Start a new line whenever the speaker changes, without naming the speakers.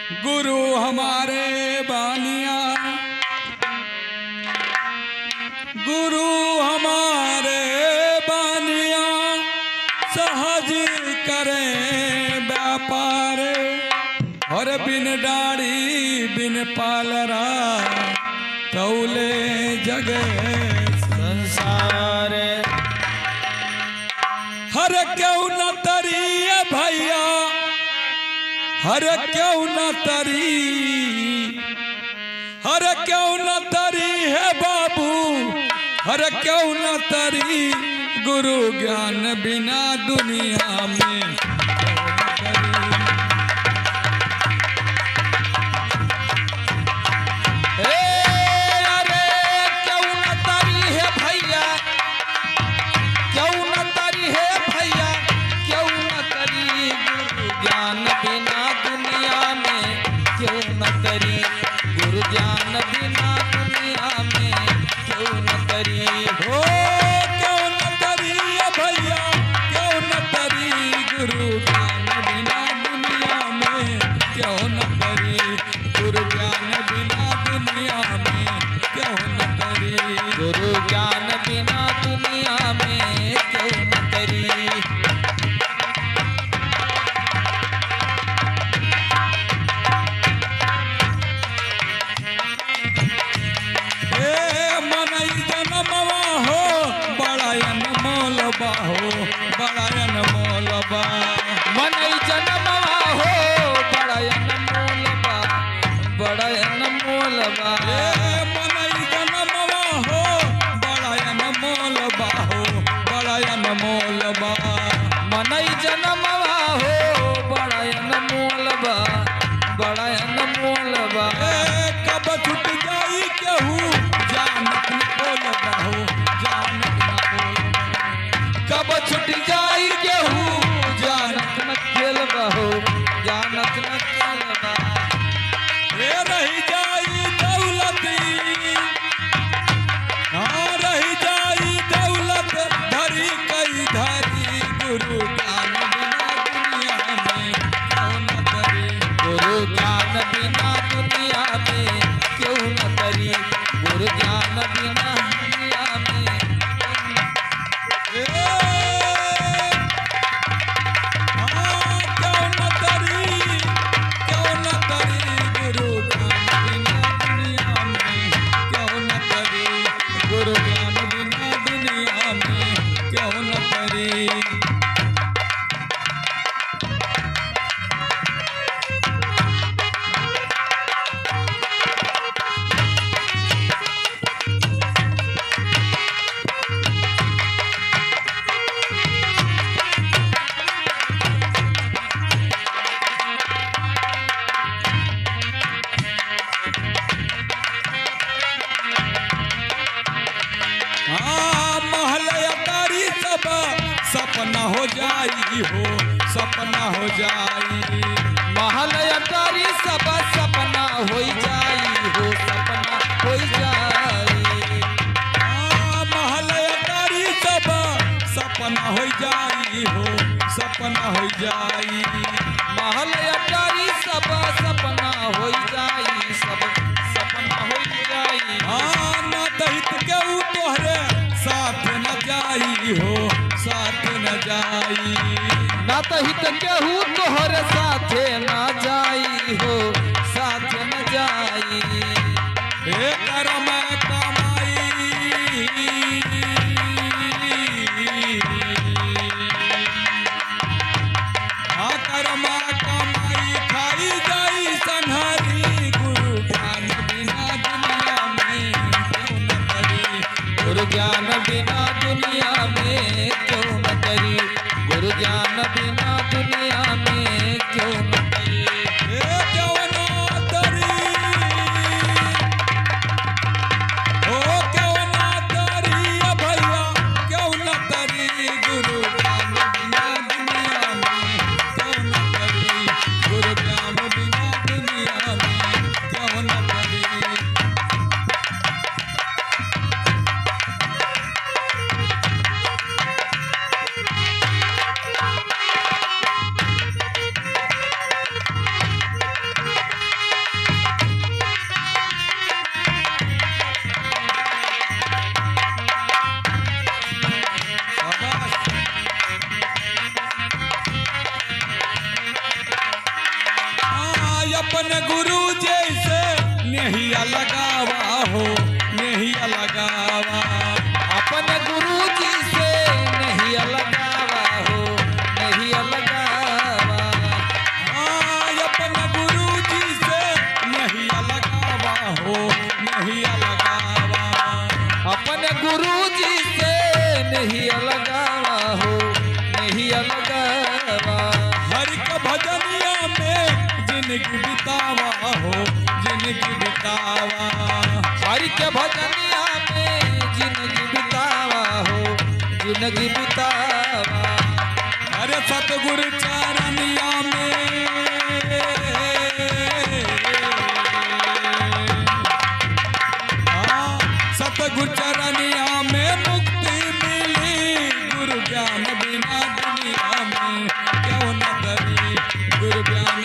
गुरु हमारे बानिया, गुरु हमारे बानिया, सहज करें व्यापार। और बिन डाड़ी बिन पालरा, तौले जगे
संसार।
हर क्यों न तरी भैया, हर क्यों न तरी, हर क्यों न तरी है बाबू, हर क्यों न तरी। गुरु ज्ञान बिना दुनिया में सपना हो जाई हो, सपना हो जाई।
महल अटारी सब सपना हो जाई हो, सपना हो जाई।
महल अटारी सब सपना हो जाई हो, सपना हो जाई।
महल अटारी सब सपना हो जाई, सब सपना हो जाई।
न दहित केहू तोहरे साथ न जाई हो, साथ न जाई।
ना तहित केहू तोहरे साथे न जाई हो, साथ न जाई।
कर्म कमाई, कर्म कमाई खाई जाई संहारी। गुरु ज्ञान बिना दुनिया में क्यों न करी,
गुरु ज्ञान बिना दुनिया में क्यों न करी, गुरु ज्ञान बिना दुनिया में क्यों न करी।
अपने गुरु जैसे नहिया लगावा हो, नहिया लगावा।
अपने गुरु जी से नहीं लगावा हो, नहीं लगावा।
हाँ, अपने गुरु जी से नहिया लगावा हो, नहिया लगावा।
अपने गुरु जी से नहीं लगावा हो, नहीं लगावा।
हरि का भजनिया में जिंदगी बितावा हो, जिंदगी बितावा।
हरि के भजनिया में जिंदगी बितावा हो, जिंदगी बितावा।
अरे सतगुरु चरनिया में, हाँ, सतगुरु चरनिया में मुक्ति मिली। गुरु ज्ञान बिना दुनिया में क्यों न तरी, गुरु ज्ञान